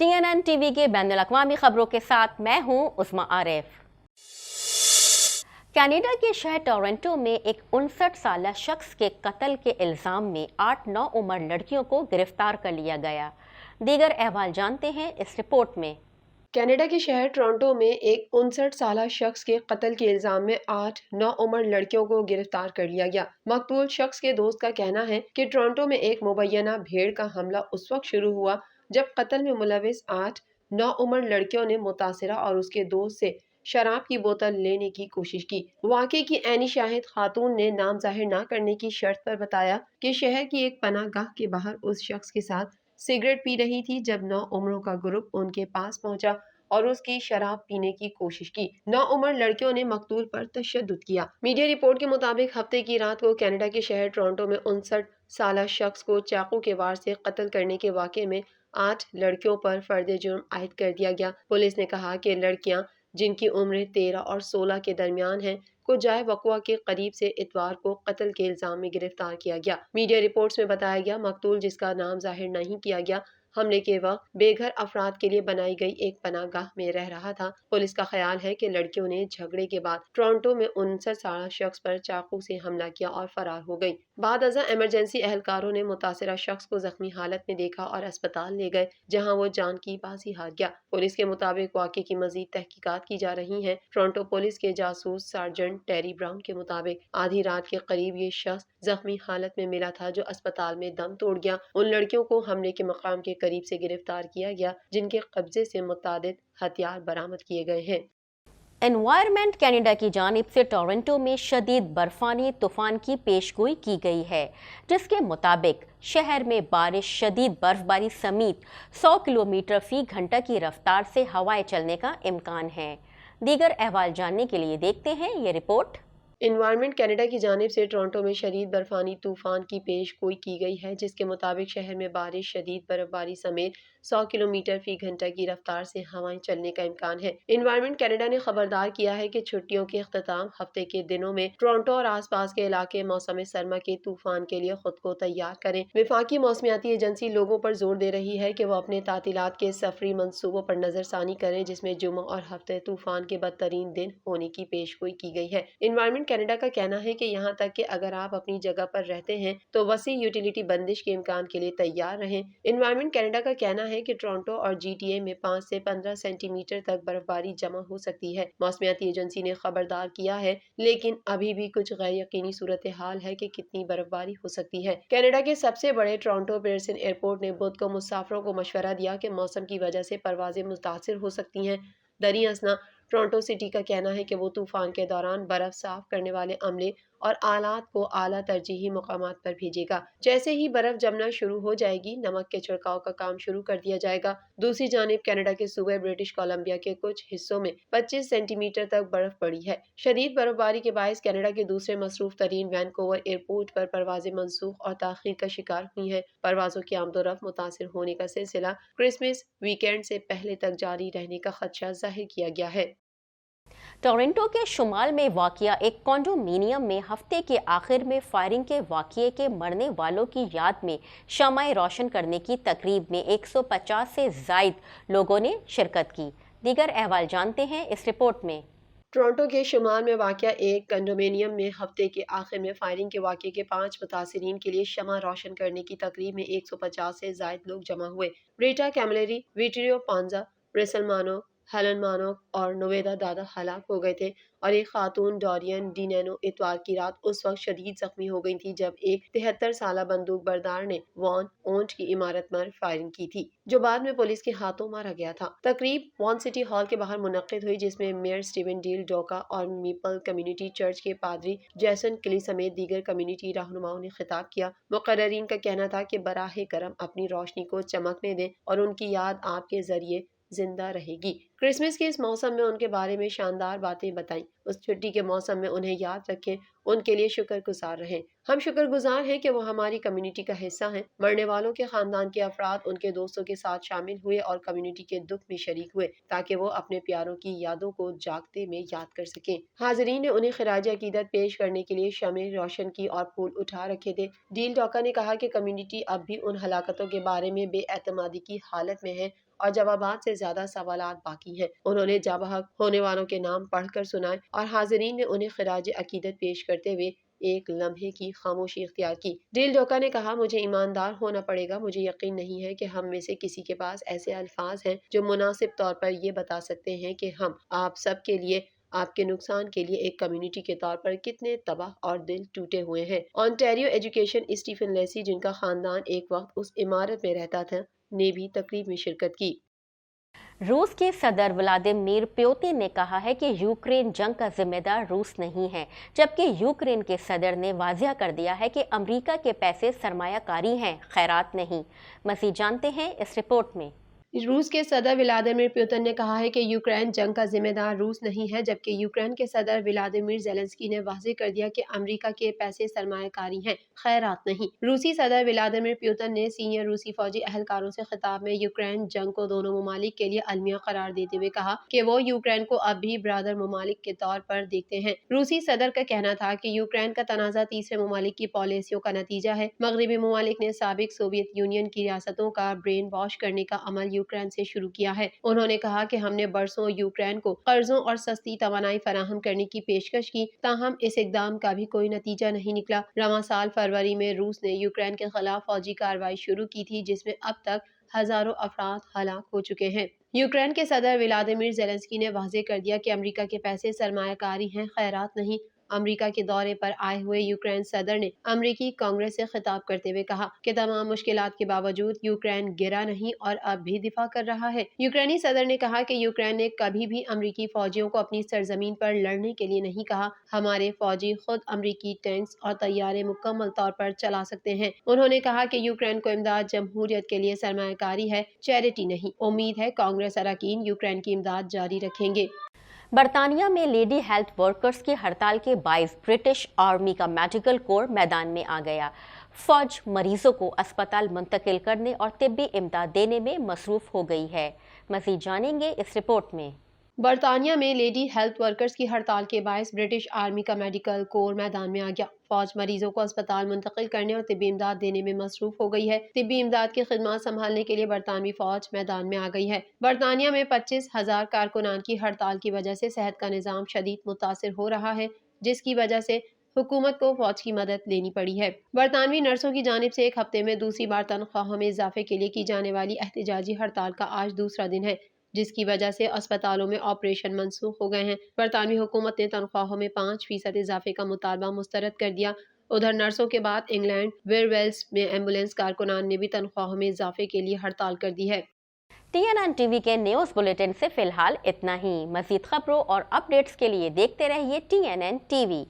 TNN TV के बैनुल-अक़वामी खबरों के साथ मैं हूं उस्मा आरिफ। कनाडा के शहर टोरंटो में एक 59 साला शख्स के कत्ल के इल्ज़ाम में 8 उम्र लड़कियों को गिरफ्तार कर लिया गया। दीगर अहवाल जानते हैं इस रिपोर्ट में। कनाडा के शहर टोरंटो में एक 59 साला शख्स के कत्ल के इल्जाम में 8 उम्र लड़कियों को गिरफ्तार कर लिया गया। मकतूल शख्स के दोस्त का कहना है कि टोरंटो में एक मुबैना भीड़ का हमला उस वक्त शुरू हुआ जब कत्ल में मुलविस 8 उम्र लड़कियों ने मुतासिरा और उसके दोस्त से शराब की बोतल लेने की कोशिश की। वाक़े की ऐनी शाहिद खातून ने नाम जाहिर न करने की शर्त पर बताया कि शहर की एक पनाहगाह के बाहर उस शख्स के साथ सिगरेट पी रही थी जब 9 उम्रों का ग्रुप उनके पास पहुंचा और उसकी शराब पीने की कोशिश की। 9 उम्र लड़कियों ने मकतूल पर तशद्दुद किया। मीडिया रिपोर्ट के मुताबिक हफ्ते की रात को कनाडा के शहर टोरंटो में 59 साला शख्स को चाकू के वार से कत्ल करने के वाक़े में 8 लड़कियों पर फर्द जुर्म आयद कर दिया गया। पुलिस ने कहा कि लड़कियां जिनकी उम्रें 13 और 16 के दरमियान हैं को जाए वक़वा के करीब से इतवार को कत्ल के इल्जाम में गिरफ्तार किया गया। मीडिया रिपोर्ट्स में बताया गया मकतूल जिसका नाम जाहिर नहीं किया गया हमले के वक्त बेघर अफराद के लिए बनाई गई एक पनाहगाह में रह रहा था। पुलिस का ख्याल है कि लड़कियों ने झगड़े के बाद टोरंटो में 59 साला शख्स पर चाकू से हमला किया और फरार हो गई। बाद अज़ा इमरजेंसी एहलकारों ने मुतासिरा शख्स को जख्मी हालत में देखा और अस्पताल ले गए जहां वो जान की बाजी हार गया। पुलिस के मुताबिक वाक़े की मजीद तहकीकात की जा रही है। टोरंटो पुलिस के जासूस सार्जेंट टेरी ब्राउन के मुताबिक आधी रात के करीब ये शख्स जख्मी हालत में मिला था जो अस्पताल में दम तोड़ गया। उन लड़कियों को हमले के मकाम के करीब से गिरफ्तार किया गया जिनके कब्जे से मुतादिद हथियार बरामद किए गए हैं। एनवायरमेंट कनाडा की जानिब से टोरंटो में शदीद बर्फानी तूफान की पेशगोई की गई है, जिसके मुताबिक शहर में बारिश, शदीद बर्फबारी समेत 100 किलोमीटर फी घंटा की रफ्तार से हवाएं चलने का इम्कान है। दीगर अहवाल जानने के लिए देखते हैं ये रिपोर्ट। एनवायरमेंट कनाडा की जानिब से टोरंटो में शदीद बर्फानी तूफान की पेशगोई की गई है, जिसके मुताबिक शहर में बारिश, शदीद बर्फबारी समेत 100 किलोमीटर फी घंटा की रफ्तार से हवाएं चलने का इम्कान है। एनवायरमेंट कनाडा ने खबरदार किया है कि छुट्टियों के अख्ताम हफ्ते के दिनों में टोरंटो और आसपास के इलाके मौसम सरमा के तूफान के लिए खुद को तैयार करें। वफाकी मौसमियाती एजेंसी लोगों पर जोर दे रही है कि वो अपने तातीलात के सफरी मनसूबों पर नजरसानी करें, जिसमें जुम्मा और हफ्ते तूफान के बदतरीन दिन होने की पेशगोई की गई है। एनवायरमेंट कनाडा का कहना है कि यहाँ तक कि अगर आप अपनी जगह पर रहते हैं तो वसी यूटिलिटी बंदिश के इम्कान के लिए तैयार रहें। एनवायरमेंट कनाडा का कहना है कि टोरंटो और GTA में 5 से 15 सेंटीमीटर तक बर्फबारी जमा हो सकती है। मौसमियाती एजेंसी ने खबरदार किया है, लेकिन अभी भी कुछ गैर यकीनी सूरत हाल है कि कितनी बर्फबारी हो सकती है। कनाडा के सबसे बड़े टोरंटो पेयर्सन एयरपोर्ट ने बुध को मुसाफिरों को मशवरा दिया कि मौसम की वजह से परवाजें मुतासिर हो सकती हैं। दरी असना टोरंटो सिटी का कहना है कि वो तूफान के दौरान बर्फ साफ करने वाले अमले और आलात को आला तरजीही मुकामात पर भेजेगा। जैसे ही बर्फ जमना शुरू हो जाएगी, नमक के छिड़काव का काम शुरू कर दिया जाएगा। दूसरी जानिब कनाडा के सूबे ब्रिटिश कोलंबिया के कुछ हिस्सों में 25 सेंटीमीटर तक बर्फ पड़ी है। शदीद बर्फबारी के बायस कनाडा के दूसरे मसरूफ तरीन वैनकूवर एयरपोर्ट पर परवाजें मनसूख और ताखीर का शिकार हुई हैं। परवाजों की आमदोरफ्त मुतासिर होने का सिलसिला क्रिसमस वीकेंड से पहले तक जारी रहने का खदशा जाहिर किया गया है। टोरंटो के शुमाल में वाक़िया एक कॉन्डोमिनियम में हफ्ते के आखिर में फायरिंग के वाक़ये के मरने वालों की याद में शमाए रोशन करने की तकरीब में 150 से ज़ायद लोगों ने शिरकत की। दीगर अहवाल जानते हैं इस रिपोर्ट में। टोरंटो के शुमाल में वाक़या एक कंडोमिनियम में हफ्ते के आखिर में फायरिंग के वाक़ये के 5 मुतासिरीन के लिए शमा रोशन करने की तकरीब में 150 से ज़ायद लोग जमा हुए। ब्रीटा कैमलेरी, विटरियो पांजा, रेसलमानो, हेलन मानो और नोवेदा दादा हलाक हो गए थे और एक खातून डोरियन डिनैनो इतवार की रात उस वक्त शदीद जख्मी हो गई थी जब एक 73 साला बंदूक बरदार ने वॉन ओंट की इमारत पर फायरिंग की थी, जो बाद में पुलिस के हाथों मारा गया था। तकरीब वॉन सिटी हॉल के बाहर मुनक्किद हुई, जिसमें मेयर स्टीवन डील डोका और मीपल कम्युनिटी चर्च के पादरी जैसन किली समेत दीगर कम्युनिटी रहनुमाओं ने खिताब किया। मुकर्ररीन का कहना था कि बराहे करम अपनी रोशनी को चमकने दें और उनकी याद आपके जरिए जिंदा रहेगी। क्रिसमस के इस मौसम में उनके बारे में शानदार बातें बताई। उस छुट्टी के मौसम में उन्हें याद रखें, उनके लिए शुक्रगुजार रहें। हम शुक्रगुजार हैं कि वो हमारी कम्युनिटी का हिस्सा हैं। मरने वालों के खानदान के अफराद उनके दोस्तों के साथ शामिल हुए और कम्युनिटी के दुख में शरीक हुए ताकि वो अपने प्यारों की यादों को जागते में याद कर सकें। हाजिरीन ने उन्हें खिराज अकीदत पेश करने के लिए शमे रोशन की और फूल उठा रखे थे। डील डॉका ने कहा कि कम्युनिटी अब भी उन हलाकतों के बारे में बेएतमादी की हालत में है اور جوابات سے زیادہ سوالات باقی ہیں۔ انہوں نے جاں بحق ہونے والوں کے نام پڑھ کر سنائے اور حاضرین نے انہیں خراج عقیدت پیش کرتے ہوئے ایک لمحے کی خاموشی اختیار کی۔ ڈیل ڈوکا نے کہا، مجھے ایماندار ہونا پڑے گا، مجھے یقین نہیں ہے کہ ہم میں سے کسی کے پاس ایسے الفاظ ہیں جو مناسب طور پر یہ بتا سکتے ہیں کہ ہم آپ سب کے لیے، آپ کے نقصان کے لیے ایک کمیونٹی کے طور پر کتنے تباہ اور دل ٹوٹے ہوئے ہیں۔ آنٹیریو ایجوکیشن اسٹیفن لیسی، جن کا خاندان ایک وقت اس عمارت میں رہتا تھا، نے بھی تقریب میں شرکت کی۔ روس کے صدر ولادیمیر پوتن نے کہا ہے کہ یوکرین جنگ کا ذمہ دار روس نہیں ہے، جبکہ یوکرین کے صدر نے واضح کر دیا ہے کہ امریکہ کے پیسے سرمایہ کاری ہیں، خیرات نہیں۔ مزید جانتے ہیں اس رپورٹ میں۔ روس کے صدر ولادیمیر پوتن نے کہا ہے کہ یوکرین جنگ کا ذمہ دار روس نہیں ہے، جبکہ یوکرین کے صدر ولادیمیر زیلنسکی نے واضح کر دیا کہ امریکہ کے پیسے سرمایہ کاری ہیں، خیرات نہیں۔ روسی صدر ولادیمیر پوتن نے سینئر روسی فوجی اہلکاروں سے خطاب میں یوکرین جنگ کو دونوں ممالک کے لیے المیہ قرار دیتے ہوئے کہا کہ وہ یوکرین کو اب بھی برادر ممالک کے طور پر دیکھتے ہیں۔ روسی صدر کا کہنا تھا کہ یوکرین کا تنازع تیسرے ممالک کی پالیسیوں کا نتیجہ ہے۔ مغربی ممالک نے سابق سوویت یونین کی ریاستوں کا برین واش کرنے کا عمل یوکرین سے شروع کیا ہے۔ انہوں نے کہا کہ ہم نے برسوں یوکرین کو قرضوں اور سستی توانائی فراہم کرنے کی پیشکش کی، تاہم اس اقدام کا بھی کوئی نتیجہ نہیں نکلا۔ رواں سال فروری میں روس نے یوکرین کے خلاف فوجی کارروائی شروع کی تھی، جس میں اب تک ہزاروں افراد ہلاک ہو چکے ہیں۔ یوکرین کے صدر ولادیمیر زیلنسکی نے واضح کر دیا کہ امریکہ کے پیسے سرمایہ کاری ہیں، خیرات نہیں۔ امریکہ کے دورے پر آئے ہوئے یوکرین صدر نے امریکی کانگریس سے خطاب کرتے ہوئے کہا کہ تمام مشکلات کے باوجود یوکرین گرا نہیں اور اب بھی دفاع کر رہا ہے۔ یوکرینی صدر نے کہا کہ یوکرین نے کبھی بھی امریکی فوجیوں کو اپنی سرزمین پر لڑنے کے لیے نہیں کہا۔ ہمارے فوجی خود امریکی ٹینکس اور طیارے مکمل طور پر چلا سکتے ہیں۔ انہوں نے کہا کہ یوکرین کو امداد جمہوریت کے لیے سرمایہ کاری ہے، چیریٹی نہیں۔ امید ہے کانگریس اراکین یوکرین کی امداد جاری رکھیں گے۔ برطانیہ میں لیڈی ہیلتھ ورکرز کی ہڑتال کے باعث برٹش آرمی کا میڈیکل کور میدان میں آ گیا۔ فوج مریضوں کو اسپتال منتقل کرنے اور طبی امداد دینے میں مصروف ہو گئی ہے۔ مزید جانیں گے اس رپورٹ میں۔ برطانیہ میں لیڈی ہیلتھ ورکرز کی ہڑتال کے باعث برٹش آرمی کا میڈیکل کور میدان میں آ گیا۔ فوج مریضوں کو اسپتال منتقل کرنے اور طبی امداد دینے میں مصروف ہو گئی ہے۔ طبی امداد کی خدمات سنبھالنے کے لیے برطانوی فوج میدان میں آ گئی ہے۔ برطانیہ میں 25,000 کارکنان کی ہڑتال کی وجہ سے صحت کا نظام شدید متاثر ہو رہا ہے، جس کی وجہ سے حکومت کو فوج کی مدد لینی پڑی ہے۔ برطانوی نرسوں کی جانب سے ایک ہفتے میں دوسری بار تنخواہوں میں اضافے کے لیے کی جانے والی احتجاجی ہڑتال کا آج دوسرا دن ہے، جس کی وجہ سے اسپتالوں میں آپریشن منسوخ ہو گئے ہیں۔ برطانوی حکومت نے تنخواہوں میں 5% اضافے کا مطالبہ مسترد کر دیا۔ ادھر نرسوں کے بعد انگلینڈ ویئر میں ایمبولینس کارکنان نے بھی تنخواہوں میں اضافے کے لیے ہڑتال کر دی ہے۔ TNN ٹی وی کے نیوز بلیٹن سے فی الحال اتنا ہی۔ مزید خبروں اور اپڈیٹس کے لیے دیکھتے رہیے TNN ٹی وی۔